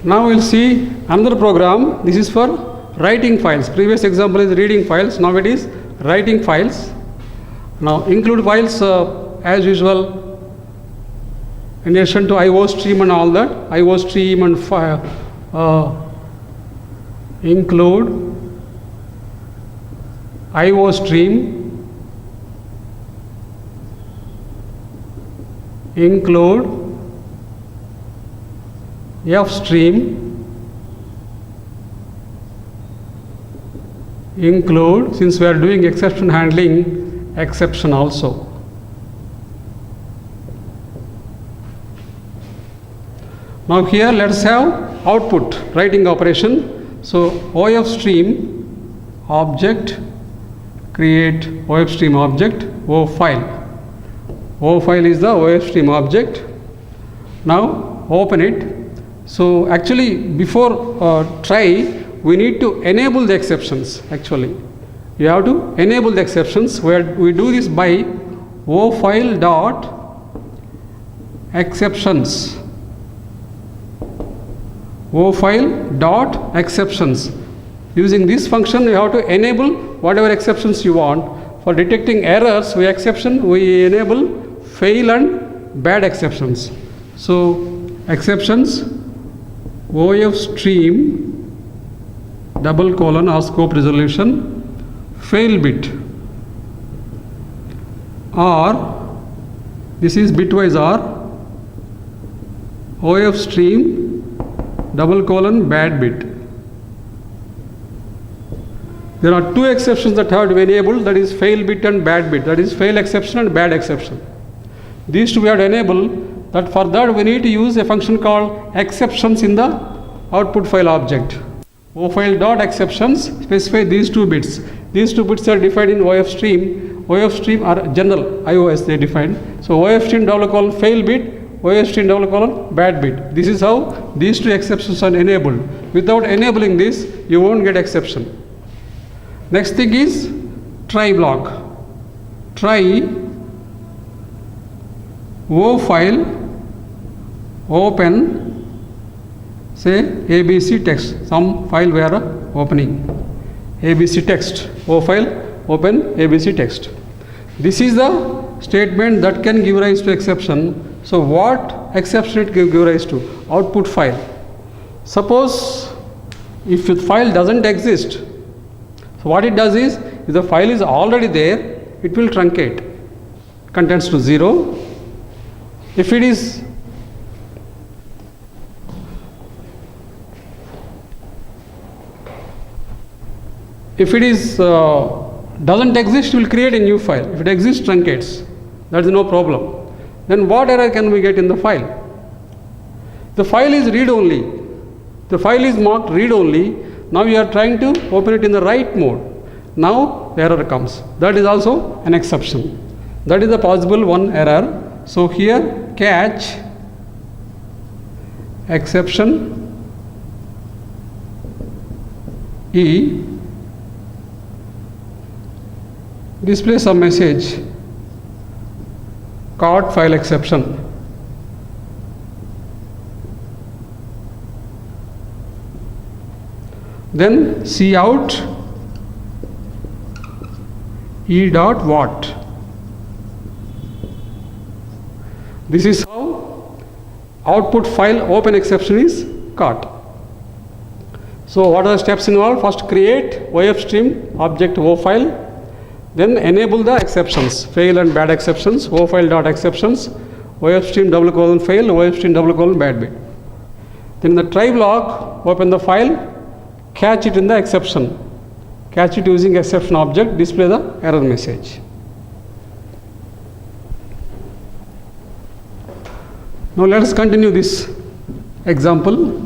Now we'll see another program. This is for writing files. Previous example is reading files. Now it is writing files. Now include files as usual. In addition to IO stream and all that, IO stream and file include IO stream, include F stream, include, since we are doing exception handling, exception also. Now here let us have output writing operation. So OF stream object, create OF stream object, O file. O file is the OF stream object. Now open it. So actually before try, we need to enable the exceptions. Actually you have to enable the exceptions, where we do this by O file dot exceptions. O file dot exceptions. Using this function you have to enable whatever exceptions you want. For detecting errors we enable fail and bad exceptions. So exceptions OF stream double colon or scope resolution fail bit, or this is bitwise, or OF stream double colon bad bit. There are two exceptions that have to be enabled, that is fail bit and bad bit, that is fail exception and bad exception. These two we have to enable. That for that we need to use a function called exceptions in the output file object. O file dot exceptions specify these two bits. These two bits are defined in OF stream. OF stream are general IOS they defined. So OF stream double colon fail bit, OF stream double colon bad bit. This is how these two exceptions are enabled. Without enabling this, you won't get exception. Next thing is try block. Try O file open, say ABC text, some file we are opening, ABC text, O file open ABC text. This is the statement that can give rise to exception. So what exception it give rise to? Output file. Suppose if the file doesn't exist, so what it does is, if the file is already there, it will truncate, contents to 0. If it is doesn't exist, it will create a new file. If it exists, truncates. That is no problem. Then what error can we get in the file? The file is read only. The file is marked read only. Now you are trying to open it in the write mode. Now the error comes. That is also an exception. That is the possible one error. So here catch exception E, display some message caught file exception. Then cout E dot what. This is how output file open exception is caught. So what are the steps involved? First create OF stream object O file, then enable the exceptions, fail and bad exceptions, O file dot exceptions, OF stream double colon fail, OF stream double colon bad bit. Then in the try block, open the file, catch it in the exception, catch it using exception object, display the error message. Now let us continue this example.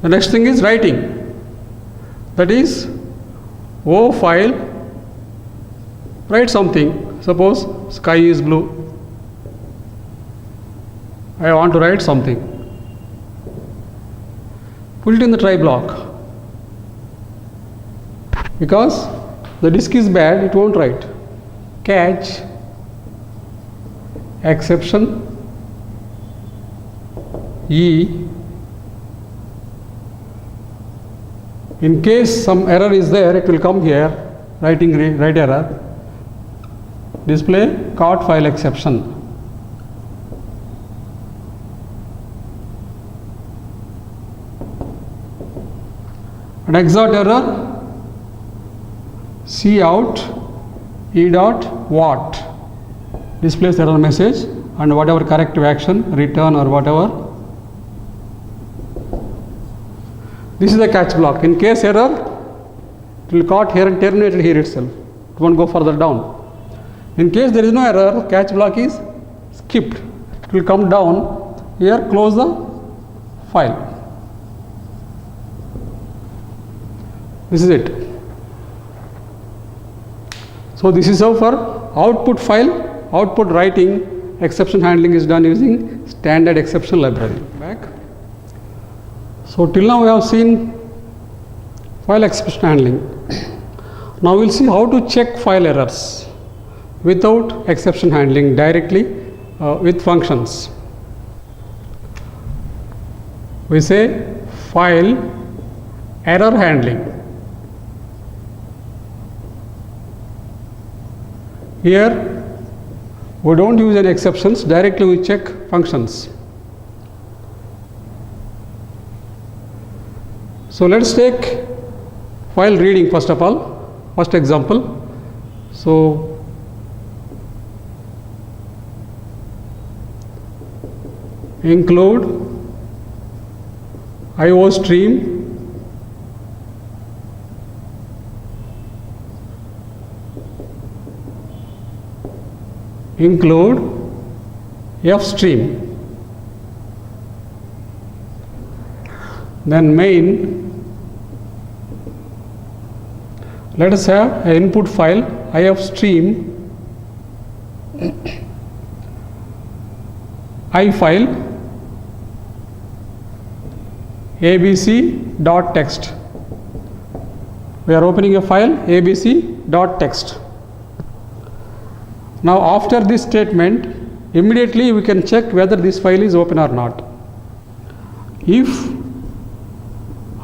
The next thing is writing. That is O file, write something. Suppose sky is blue. I want to write something. Put it in the try block. Because the disk is bad, it won't write. Catch exception E. In case some error is there, it will come here, writing write error. Display caught file exception. And exert error, cout e dot what displays error message, and whatever corrective action, return or whatever. This is the catch block. In case error, it will caught here and terminated here itself. It won't go further down. In case there is no error, catch block is skipped. It will come down here, close the file. This is it. So this is how for output file, output writing, exception handling is done using standard exception library. Back. So till now we have seen file exception handling. Now we'll see how to check file errors without exception handling, directly with functions. We say file error handling. Here we don't use any exceptions, directly we check functions. So let's take file reading first of all, first example. So include IO stream include F stream, then main. Let us have an input file IF stream I file abc.text. We are opening a file abc.text. Now after this statement, immediately we can check whether this file is open or not. If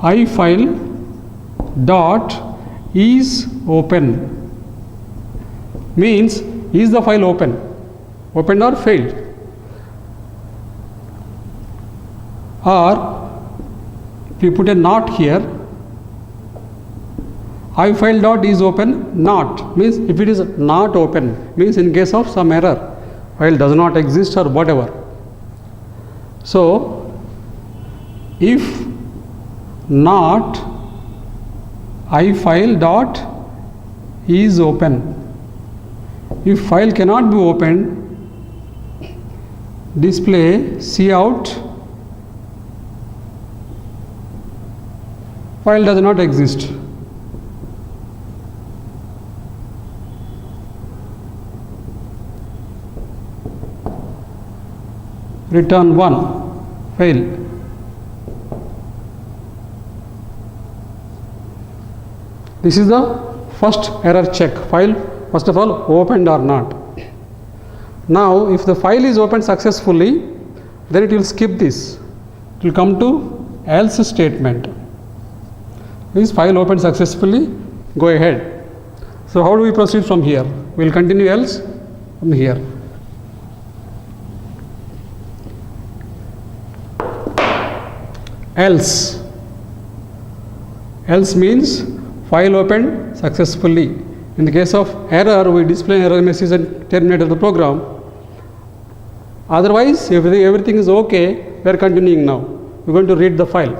I file dot is open, means is the file opened or failed, or if you put a not here, I file dot is open, not means if it is not open, means in case of some error, file does not exist or whatever. So if not I file dot is open, if file cannot be opened, display cout file does not exist. Return 1 fail. This is the first error check, file first of all opened or not. Now if the file is opened successfully, then it will skip this, it will come to else statement. This file opened successfully, go ahead. So how do we proceed from here? We will continue else from here. Else means file opened successfully. In the case of error, we display error message and terminate the program. Otherwise, if everything is okay, we are continuing now. We are going to read the file.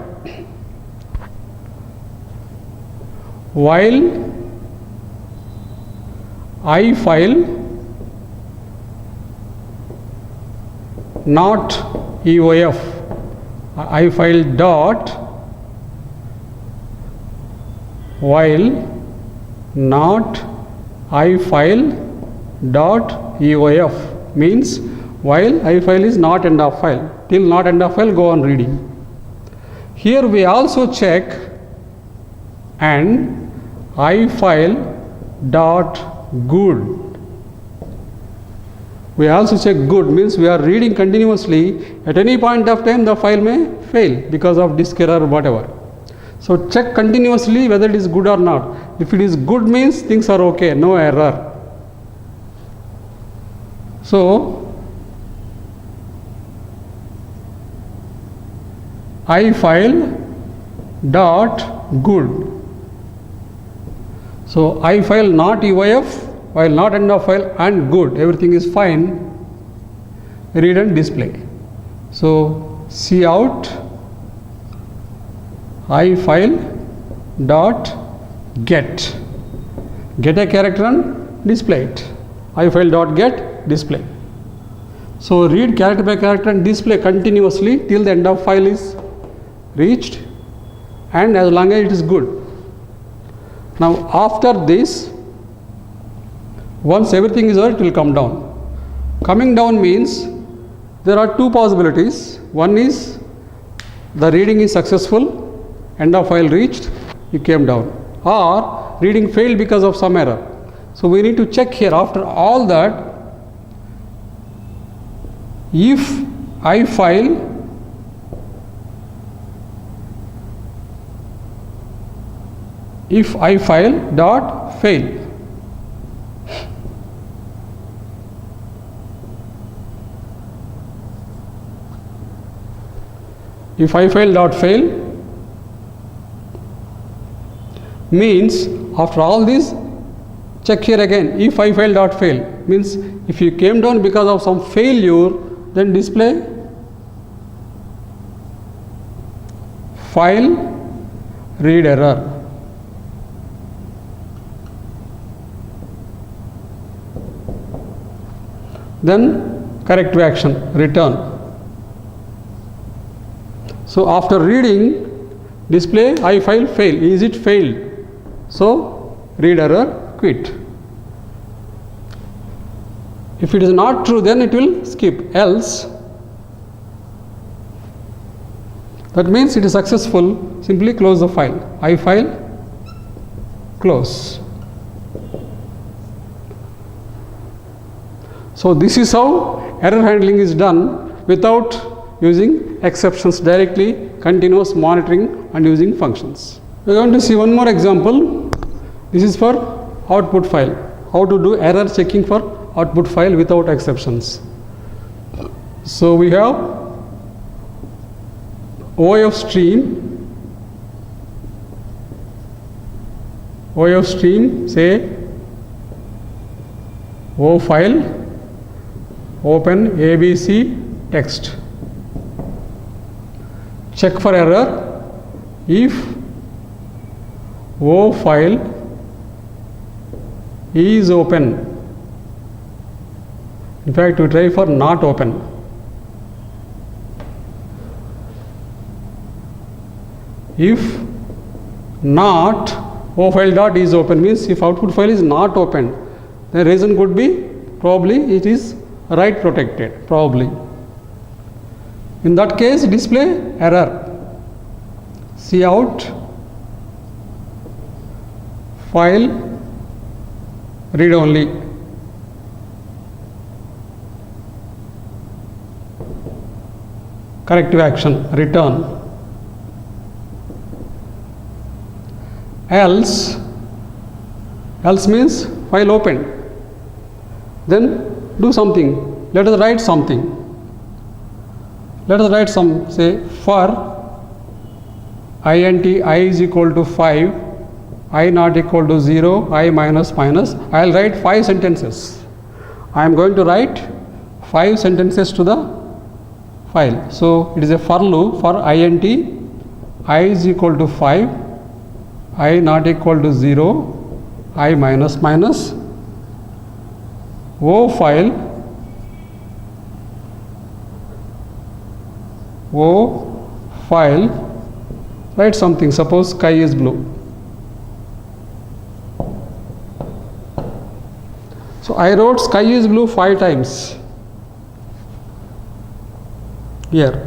While I file not EOF, I file dot while not I file dot EOF means while I file is not end of file, till not end of file go on reading. Here we also check and I file dot good. We also check good means we are reading continuously. At any point of time the file may fail because of disk error or whatever. So check continuously whether it is good or not. If it is good means things are okay, no error. So ifile dot good. So ifile not UIF, while not end of file and good, everything is fine. Read and display. So cout ifile dot get a character and display it. ifile dot get display. So read character by character and display continuously till the end of file is reached, and as long as it is good. Now after this, once everything is over, it will come down. Coming down means there are two possibilities. One is the reading is successful, end of file reached, you came down, or reading failed because of some error. So we need to check here after all that. If ifile dot fail, if ifile dot fail means after all this, check here again. If ifile dot fail means if you came down because of some failure, then display file read error. Then corrective action return. So after reading, display ifile fail. Is it failed? So read error quit. If it is not true, then it will skip. Else, that means it is successful. Simply close the file. ifile close. So this is how error handling is done without using exceptions directly, continuous monitoring and using functions. We are going to see one more example. This is for output file. How to do error checking for output file without exceptions. So we have OIF stream, say O file, open ABC text. Check for error if O file is open. In fact, we try for not open. If not, O file dot is open means if output file is not open, the reason could be probably it is write protected, probably. In that case, display error. Cout file read only. Corrective action return. Else means file opened. Then do something. Let us write something. Let us write some, say for int I is equal to 5, I not equal to 0, I minus minus. I will write 5 sentences. I am going to write 5 sentences to the file. So it is a for loop for int I is equal to 5, I not equal to 0, I minus minus, O file write something, suppose sky is blue. So I wrote sky is blue 5 times here,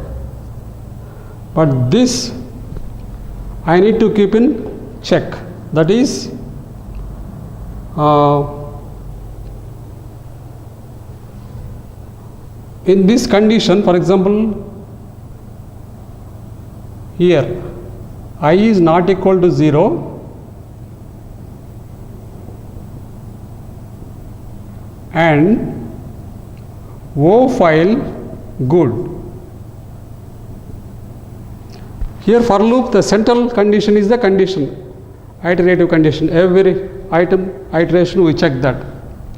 but this I need to keep in check. That is, in this condition, for example, here I is not equal to 0 and O file good. Here for loop, the central condition is the condition, iterative condition. Every iteration we check that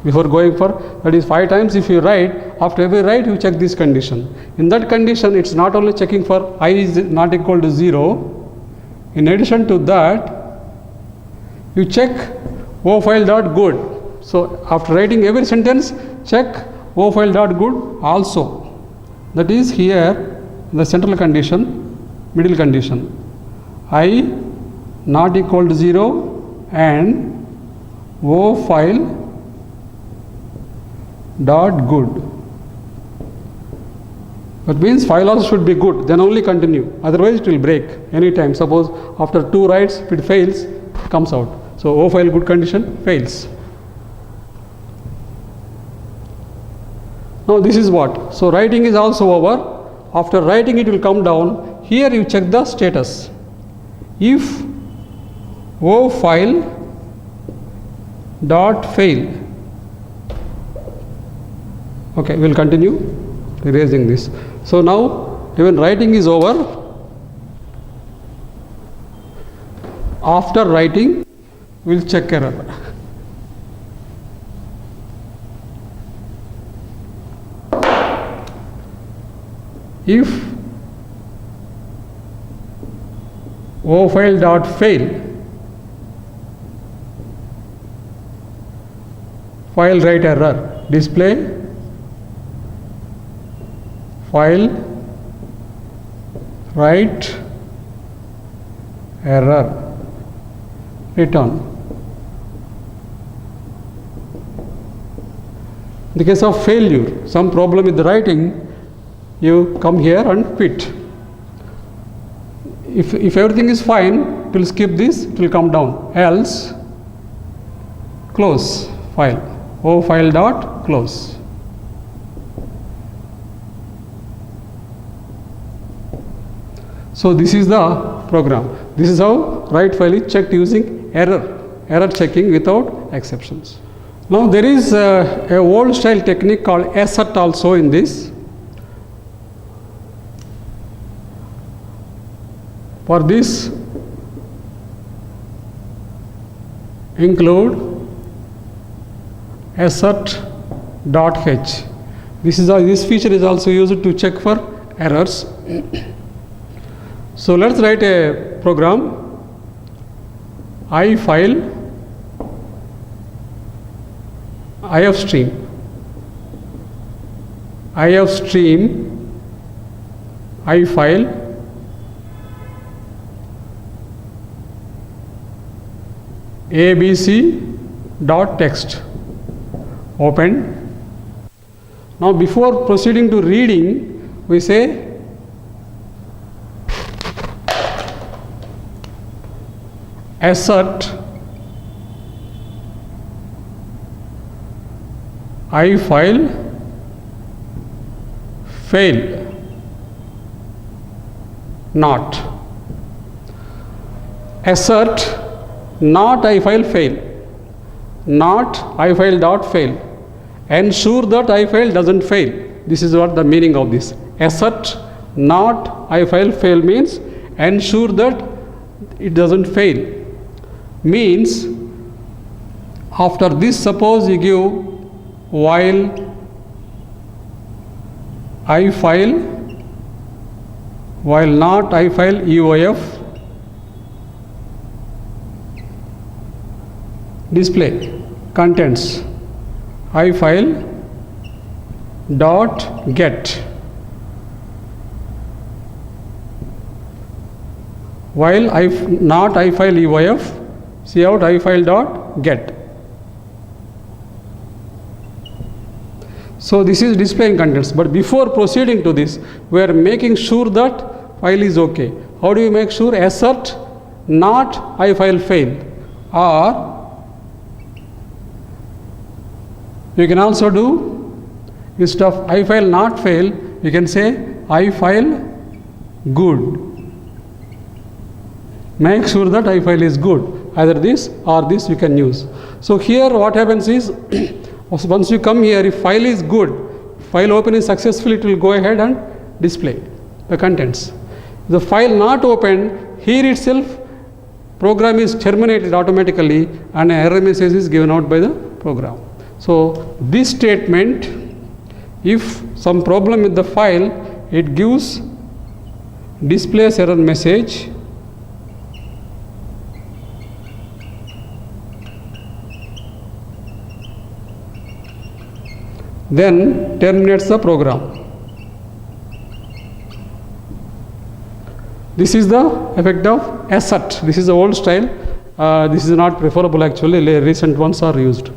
before going for, that is 5 times. If you write, after every write you check this condition. In that condition, it's not only checking for I is not equal to 0. In addition to that, you check O file dot good. So after writing every sentence, check O file dot good also. That is here the central condition, middle condition, I not equal to 0 and O file dot good. That means file also should be good, then only continue, otherwise it will break anytime. Suppose after 2 writes, if it fails, it comes out. So O file good condition fails. Now this is what? So writing is also over. After writing it will come down. Here you check the status. If O file dot fail. Okay, we'll continue erasing this. So now even writing is over. After writing, we'll check error. If O file dot fail, file write error, display file write error, return. In the case of failure, some problem with the writing, you come here and quit. If everything is fine, it will skip this, it will come down. Else, close file, O file dot close. So this is the program. This is how write file is checked using error checking without exceptions. Now there is a old style technique called assert also in this. For this, include assert.h. This feature is also used to check for errors. So let's write a program. I file IFstream. I file abc.text. Open. Now before proceeding to reading, we say assert I file fail not. Assert not I file fail. Not I file dot fail. Ensure that I file doesn't fail. This is what the meaning of this. Assert not I file fail means ensure that it doesn't fail. Means after this, suppose you give while I file, while not I file EOF, display contents I file dot get, while not I file EOF, see out I file dot get. So this is displaying contents, but before proceeding to this, we are making sure that file is okay. How do you make sure? Assert not I file fail or You can also do, instead of I file not fail, you can say I file good. Make sure that I file is good. Either this or this you can use. So here what happens is, once you come here, if file is good, file open is successful, it will go ahead and display the contents. The file not opened, here itself program is terminated automatically and an error message is given out by the program. So this statement, if some problem with the file, it gives displays error message, then terminates the program. This is the effect of assert. This is the old style. This is not preferable actually. Recent ones are used.